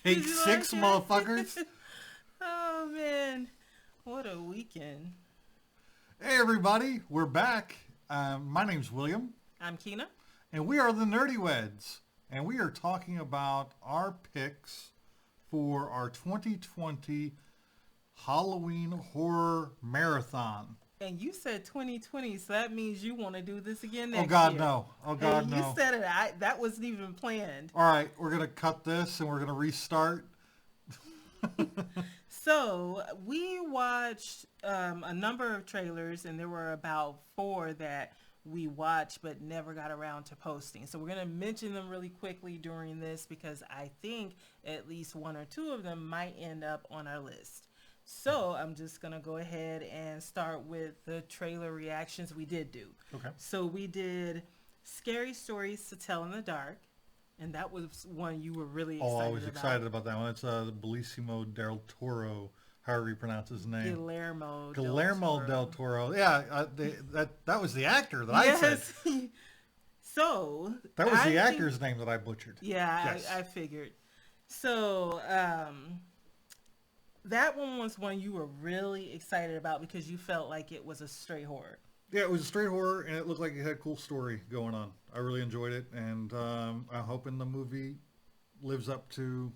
Take six, motherfuckers. Oh, man. What a weekend. Hey, everybody. We're back. My name's William. I'm Keena. And we are the Nerdy Weds. And we are talking about our picks for our 2020 Halloween Horror Marathon. And you said 2020, so that means you want to do this again next year. Oh, God, no. Oh, God, and no. You said it. That wasn't even planned. All right. We're going to cut this and we're going to restart. So we watched a number of trailers, and there were about 4 that we watched but never got around to posting. So we're going to mention them really quickly during this because I think at least 1 or 2 of them might end up on our list. So I'm just going to go ahead and start with the trailer reactions we did do. Okay. So we did Scary Stories to Tell in the Dark, and that was one you were really excited about. Oh, I was excited about that one. It's Bellissimo del Toro, however you pronounce his name. Guillermo del Toro. Yeah, that was the actor that I said. So that was the actor's name that I butchered. Yeah, yes. I figured. So that one was one you were really excited about because you felt like it was a straight horror. Yeah, it was a straight horror, and it looked like it had a cool story going on. I really enjoyed it, and I'm hoping the movie lives up to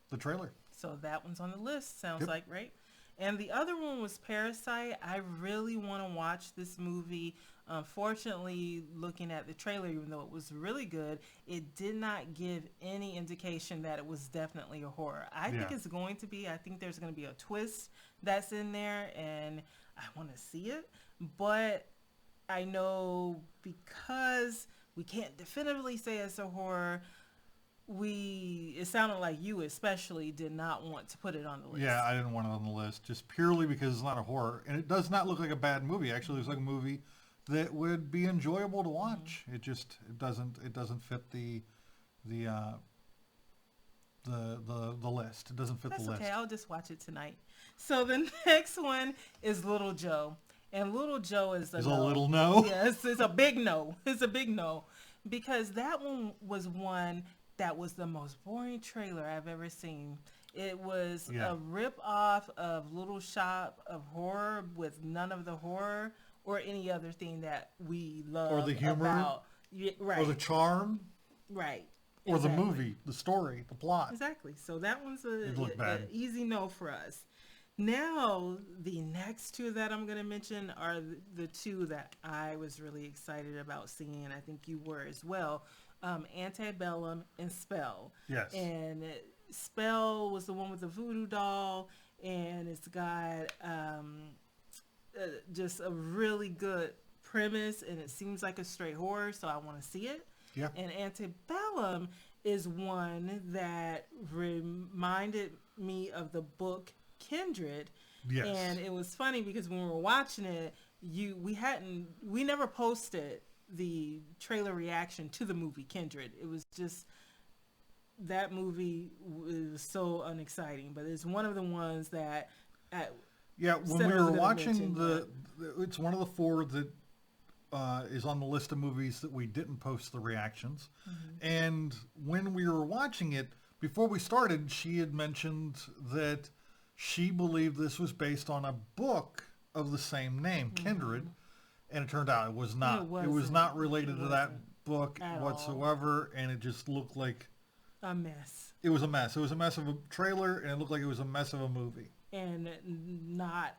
the trailer. So that one's on the list, sounds like, right? And the other one was Parasite. I really want to watch this movie. Unfortunately, looking at the trailer, even though it was really good, it did not give any indication that it was definitely a horror. I think it's going to be. I think there's going to be a twist that's in there, and I want to see it. But I know because we can't definitively say it's a horror, it sounded like you especially did not want to put it on the list. Yeah, I didn't want it on the list just purely because it's not a horror, and it does not look like a bad movie. Actually, it looks like a movie that would be enjoyable to watch. Mm-hmm. It doesn't fit the list. It doesn't fit the list. Okay, I'll just watch it tonight. So the next one is Little Joe. And Little Joe is a little no? Yes, it's a big no. It's a big no. Because that one was one that was the most boring trailer I've ever seen. It was a rip-off of Little Shop of Horror with none of the horror or any other thing that we love. Or the humor. Right. Or the charm. Right. Or the movie, the story, the plot. Exactly. So that one's an easy no for us. Now, the next 2 that I'm going to mention are the 2 that I was really excited about seeing, and I think you were as well. Antebellum and Spell. Yes. And Spell was the one with the voodoo doll, and it's got just a really good premise, and it seems like a straight horror, so I want to see it. Yeah. And Antebellum is one that reminded me of the book Kindred. Yes. And it was funny because when we were watching it, we never posted the trailer reaction to the movie Kindred. It was just, that movie was so unexciting, but it's one of the ones that when we were watching it's one of the 4 that is on the list of movies that we didn't post the reactions. Mm-hmm. And when we were watching it, before we started, she had mentioned that she believed this was based on a book of the same name, Kindred, and it turned out it was not. It was not related to that book whatsoever, and it just looked like a mess. It was a mess. It was a mess of a trailer, and it looked like it was a mess of a movie. And not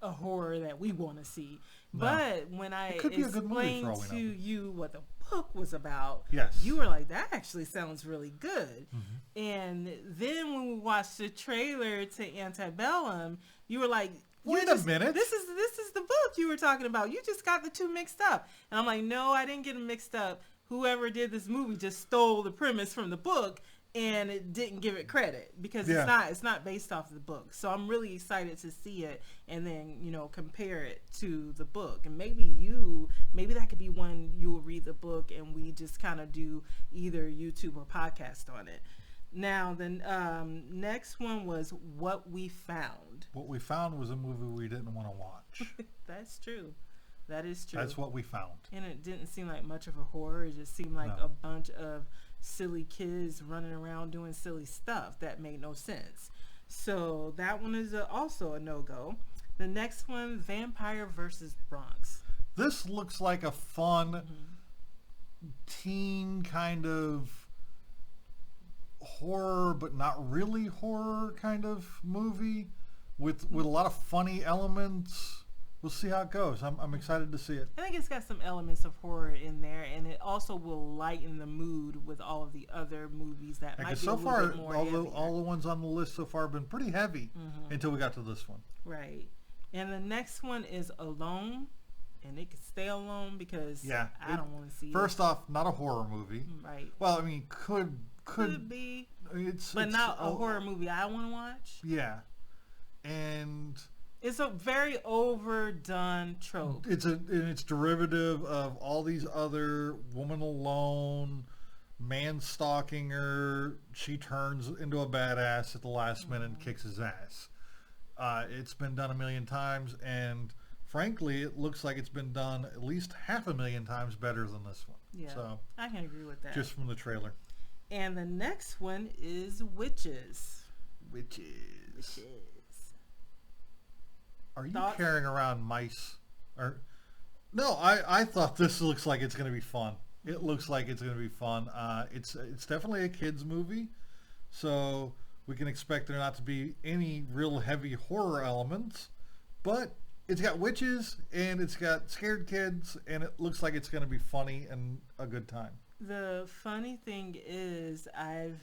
a horror that we want to see. No. But when I explained to you what the book was about, you were like, that actually sounds really good. Mm-hmm. And then when we watched the trailer to Antebellum, you were like, wait a minute. This is the book you were talking about. You just got the 2 mixed up. And I'm like, no, I didn't get them mixed up. Whoever did this movie just stole the premise from the book and it didn't give it credit because it's not based off of the book. So I'm really excited to see it and then, compare it to the book. And maybe that could be one you'll read the book and we just kind of do either YouTube or podcast on it. Now, the next one was What We Found. What We Found was a movie we didn't want to watch. That's true. That is true. That's what we found. And it didn't seem like much of a horror. It just seemed like a bunch of silly kids running around doing silly stuff that made no sense. So that one is also a no-go. The next one, Vampire versus Bronx. This looks like a fun teen kind of horror, but not really horror kind of movie with a lot of funny elements. We'll see how it goes. I'm excited to see it. I think it's got some elements of horror in there, and it also will lighten the mood with all of the other movies that might be so a little far, bit more all the ones on the list so far have been pretty heavy until we got to this one. Right. And the next one is Alone, and it could stay alone because I don't want to see it. First off, not a horror movie. Right. Well, I mean, could be, it's not a horror movie I want to watch. Yeah. And it's a very overdone trope. It's derivative of all these other woman alone, man stalking her. She turns into a badass at the last minute and kicks his ass. It's been done a million times, and frankly, it looks like it's been done at least 500,000 times better than this one. Yeah, so I can agree with that. Just from the trailer. And the next one is Witches. Witches. Are you carrying around mice? No, I thought this looks like it's going to be fun. It looks like it's going to be fun. It's definitely a kids movie, so we can expect there not to be any real heavy horror elements, but it's got witches and it's got scared kids, and it looks like it's going to be funny and a good time. The funny thing is I've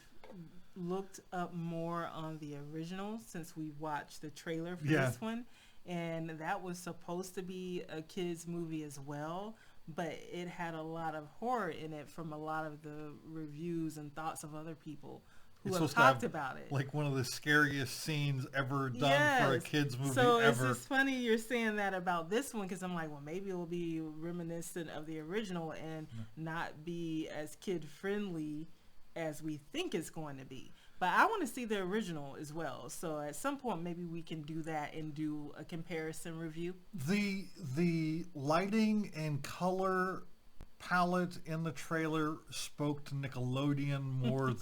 looked up more on the original since we watched the trailer for this one. And that was supposed to be a kids movie as well, but it had a lot of horror in it from a lot of the reviews and thoughts of other people who have talked about it. Like one of the scariest scenes ever done for a kids movie ever. So it's just funny you're saying that about this one, because I'm like, well, maybe it will be reminiscent of the original and not be as kid friendly as we think it's going to be. But I want to see the original as well. So at some point, maybe we can do that and do a comparison review. The lighting and color palette in the trailer spoke to Nickelodeon more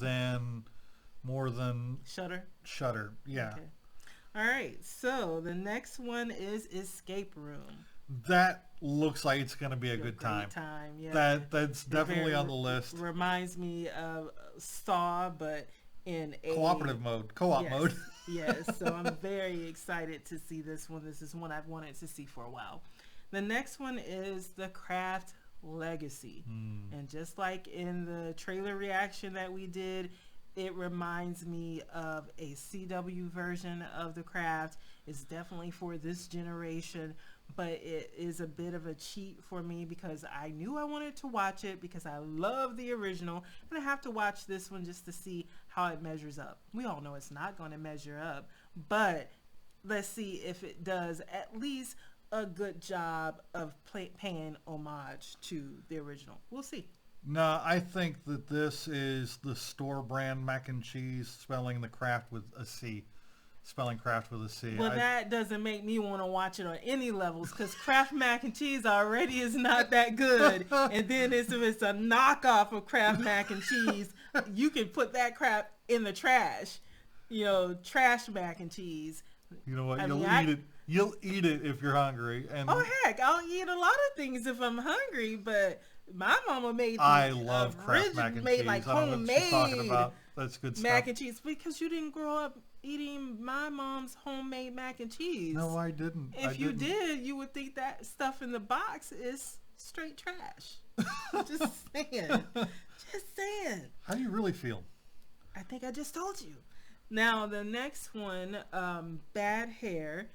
than Shudder, yeah. Okay. All right. So the next one is Escape Room. That looks like it's going to be a good time. Yeah. That's definitely on the list. Reminds me of Saw, but in a cooperative mode, co-op mode. Yes, so I'm very excited to see this one. This is one I've wanted to see for a while. The next one is The Craft Legacy. And just like in the trailer reaction that we did, it reminds me of a CW version of The Craft. It's definitely for this generation, but it is a bit of a cheat for me because I knew I wanted to watch it because I love the original, and I have to watch this one just to see how it measures up. We all know it's not going to measure up, but let's see if it does at least a good job of paying homage to the original. We'll see. No, I think that this is the store brand mac and cheese, spelling the Kraft with a C. Spelling Kraft with a C. Well, that doesn't make me want to watch it on any levels because Kraft mac and cheese already is not that good. And then if it's a knockoff of Kraft mac and cheese, you can put that crap in the trash. You know, trash mac and cheese. You know what? Eat it. You'll eat it if you're hungry. And oh heck, I'll eat a lot of things if I'm hungry, but my mama made. I love Kraft mac and cheese. Like I don't know what she's talking about. That's good stuff. Mac and cheese because you didn't grow up eating my mom's homemade mac and cheese. No, I didn't. If you did, you would think that stuff in the box is straight trash. Just saying. Just saying. How do you really feel? I think I just told you. Now, the next one, Bad Hair.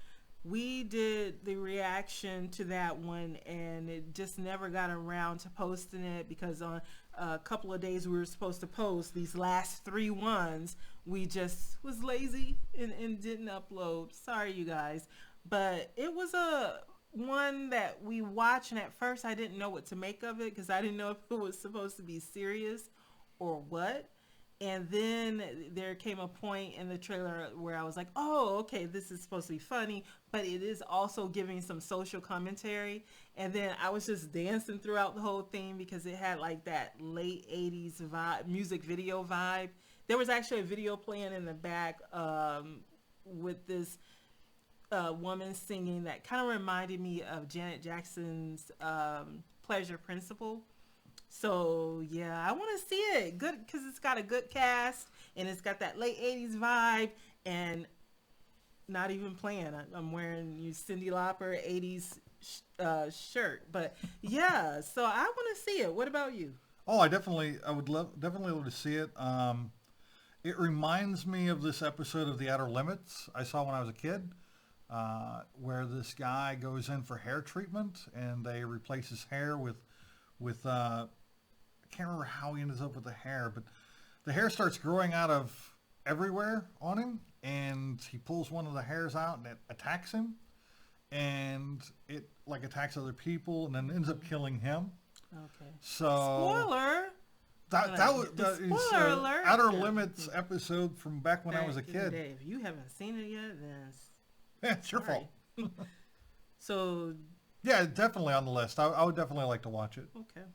We did the reaction to that one, and it just never got around to posting it because on a couple of days we were supposed to post these last 3 ones. We just was lazy and didn't upload. Sorry, you guys. But it was a one that we watched, and at first I didn't know what to make of it because I didn't know if it was supposed to be serious or what. And then there came a point in the trailer where I was like, oh, okay, this is supposed to be funny, but it is also giving some social commentary. And then I was just dancing throughout the whole thing because it had like that late 80s vibe, music video vibe. There was actually a video playing in the back with this woman singing that kind of reminded me of Janet Jackson's Pleasure Principle. So yeah, I want to see it. Good, because it's got a good cast and it's got that late 80s vibe. And not even playing, I'm wearing you Cyndi Lauper 80s shirt. But yeah, so I want to see it. What about you? Oh, I would definitely love to see it. It reminds me of this episode of The Outer Limits I saw when I was a kid, where this guy goes in for hair treatment and they replace his hair with I can't remember how he ends up with the hair, but the hair starts growing out of everywhere on him, and he pulls one of the hairs out and it attacks him, and it like attacks other people and then ends up killing him. Okay. So spoiler. That was spoiler alert. Outer Limits episode from back when I was a kid. If you haven't seen it yet, then it's your fault. So yeah, definitely on the list. I would definitely like to watch it. Okay.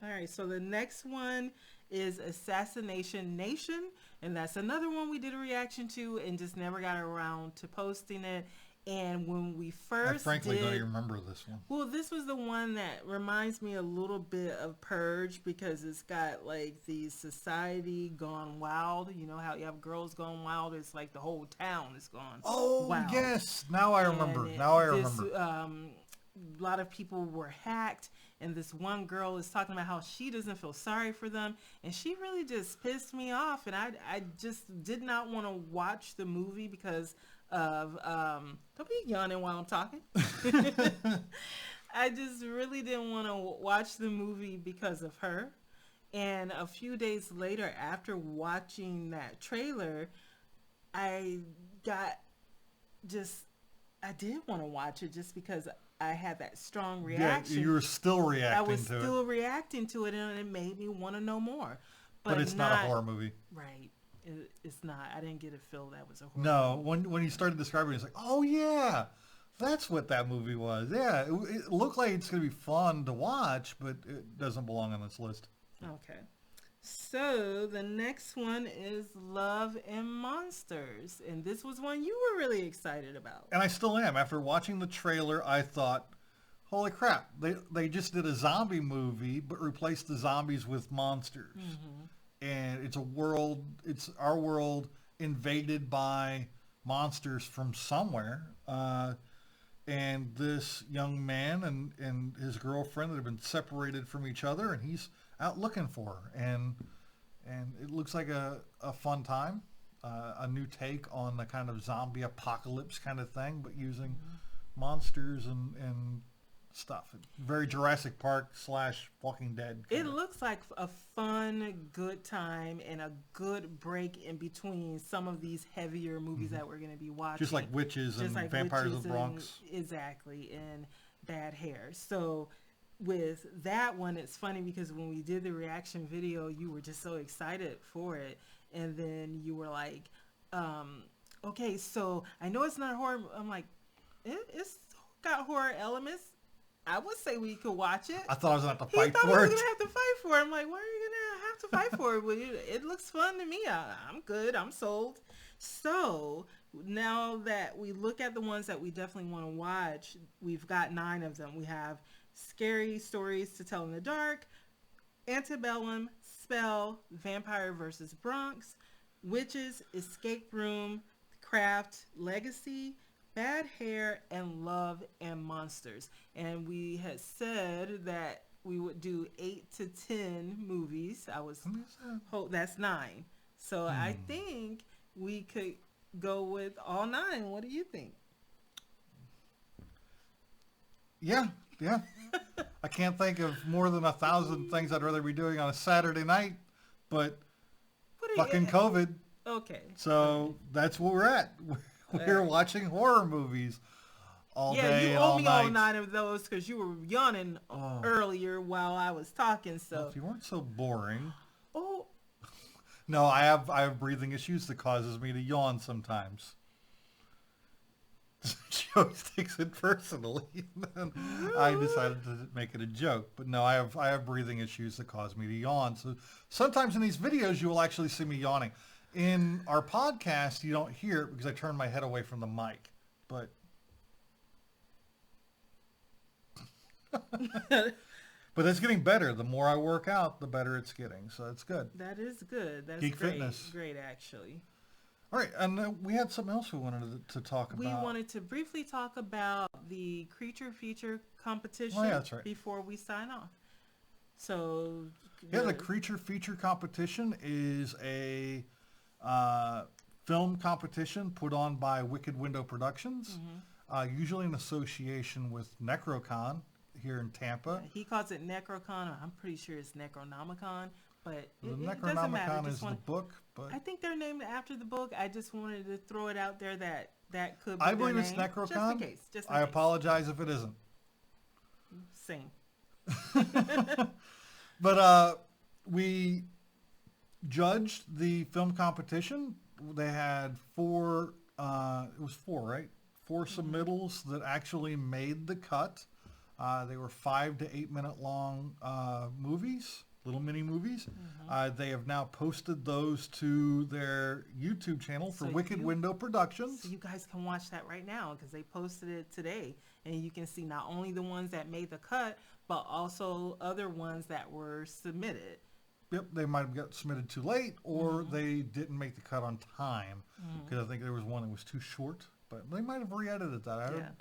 All right, so the next one is Assassination Nation, and that's another one we did a reaction to and just never got around to posting it. And when we first I frankly don't even remember this one. Well, this was the one that reminds me a little bit of Purge because it's got like the society gone wild. You know how you have girls gone wild? It's like the whole town is gone wild. Yes. Now I remember. A lot of people were hacked, and this one girl is talking about how she doesn't feel sorry for them, and she really just pissed me off, and I just did not want to watch the movie because of don't be yawning while I'm talking. I just really didn't want to watch the movie because of her. And a few days later, after watching that trailer, I did want to watch it just because I had that strong reaction. Yeah, you were still reacting to it. I was still reacting to it, and it made me want to know more. But it's not a horror movie. Right. It's not. I didn't get a feel that was a horror movie. When you started describing it, it's like, oh, yeah, that's what that movie was. Yeah, it looked like it's going to be fun to watch, but it doesn't belong on this list. Okay. So the next one is Love and Monsters, and this was one you were really excited about. And I still am. After watching the trailer, I thought, holy crap, they just did a zombie movie, but replaced the zombies with monsters. Mm-hmm. And it's our world invaded by monsters from somewhere. And this young man and his girlfriend that have been separated from each other, and he's out looking for her, and it looks like a fun time, a new take on the kind of zombie apocalypse kind of thing, but using monsters and stuff. Very Jurassic Park / Walking Dead. It looks like a fun, good time and a good break in between some of these heavier movies that we're going to be watching. Just like Witches and Vampires of the Bronx. Exactly, and Bad Hair. So with that one, it's funny because when we did the reaction video, you were just so excited for it. And then you were like, okay, so I know it's not horror. I'm like, it's got horror elements. I would say we could watch it. I thought I was going to have to fight for it. He thought we were going to have to fight for it. I'm like, why are you going to have to fight for it? Well, it looks fun to me. I'm good. I'm sold. So now that we look at the ones that we definitely want to watch, we've got 9 of them. We have Scary Stories to Tell in the Dark, Antebellum, Spell, Vampire vs. Bronx, Witches, Escape Room, Craft, Legacy, Bad Hair, and Love and Monsters. And we had said that we would do 8 to 10 movies. That's 9. So I think we could go with all 9. What do you think? Yeah. I can't think of more than 1,000 things I'd rather be doing on a Saturday night, but fucking COVID. Okay. So that's where we're at. We're watching horror movies all day and all night. Yeah, you owe me all 9 of those because you were yawning earlier while I was talking. So well, if you weren't so boring. Oh, No, I have breathing issues that causes me to yawn sometimes. She always takes it personally. And I decided to make it a joke. But no, I have breathing issues that cause me to yawn. So sometimes in these videos, you will actually see me yawning. In our podcast, you don't hear it because I turn my head away from the mic. But but it's getting better. The more I work out, the better it's getting. So it's good. That is good. That's Geek great. Fitness. Great, actually. All right, and we had something else we wanted to talk about. We wanted to briefly talk about the creature feature competition that's right. before we sign off. So the creature feature competition is a film competition put on by Wicked Window Productions, usually in association with NecroCon here in Tampa. He calls it NecroCon. I'm pretty sure it's Necronomicon. But The it doesn't matter. Necronomicon is the book, but I think they're named after the book. I just wanted to throw it out there that could be I believe their it's name. NecroCon. Just in case. I apologize if it isn't. Same. But we judged the film competition. They had four, it was four, right? Four submittals that actually made the cut. They were 5 to 8 minute long movies. Little mini movies. They have now posted those to their YouTube channel for Wicked Window Productions. So you guys can watch that right now because they posted it today. And you can see not only the ones that made the cut, but also other ones that were submitted. Yep, they might have got submitted too late or they didn't make the cut on time. Because I think there was one that was too short. But they might have re-edited that.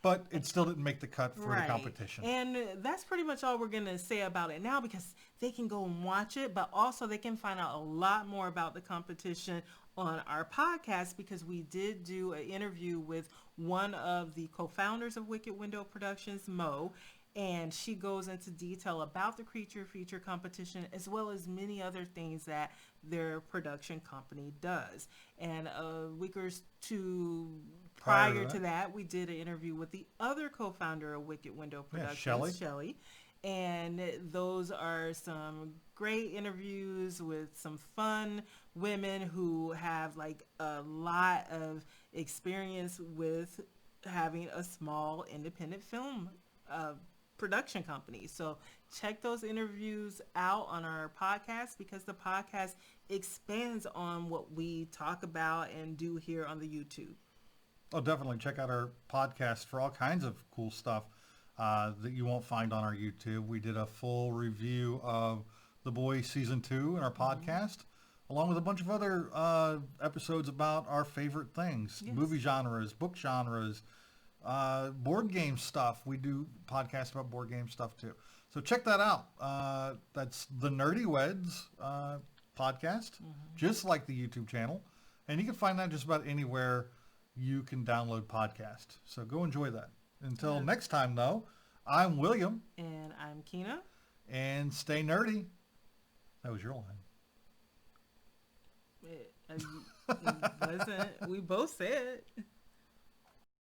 But it still didn't make the cut for the competition. And that's pretty much all we're going to say about it now because they can go and watch it, but also they can find out a lot more about the competition on our podcast because we did do an interview with one of the co-founders of Wicked Window Productions, Mo, and she goes into detail about the creature feature competition as well as many other things that their production company does. And a week or two prior to that, we did an interview with the other co-founder of Wicked Window Productions, Shelley. And those are some great interviews with some fun women who have like a lot of experience with having a small independent film production company. So check those interviews out on our podcast because the podcast expands on what we talk about and do here on the YouTube. Oh, definitely check out our podcast for all kinds of cool stuff that you won't find on our YouTube. We did a full review of The Boys Season 2 in our podcast, along with a bunch of other episodes about our favorite things, movie genres, book genres, board game stuff. We do podcasts about board game stuff too. So check that out. That's the Nerdy Weds podcast, just like the YouTube channel. And you can find that just about anywhere you can download podcast. So go enjoy that. Until next time, though, I'm William. And I'm Keena. And stay nerdy. That was your line. It wasn't. We both said it.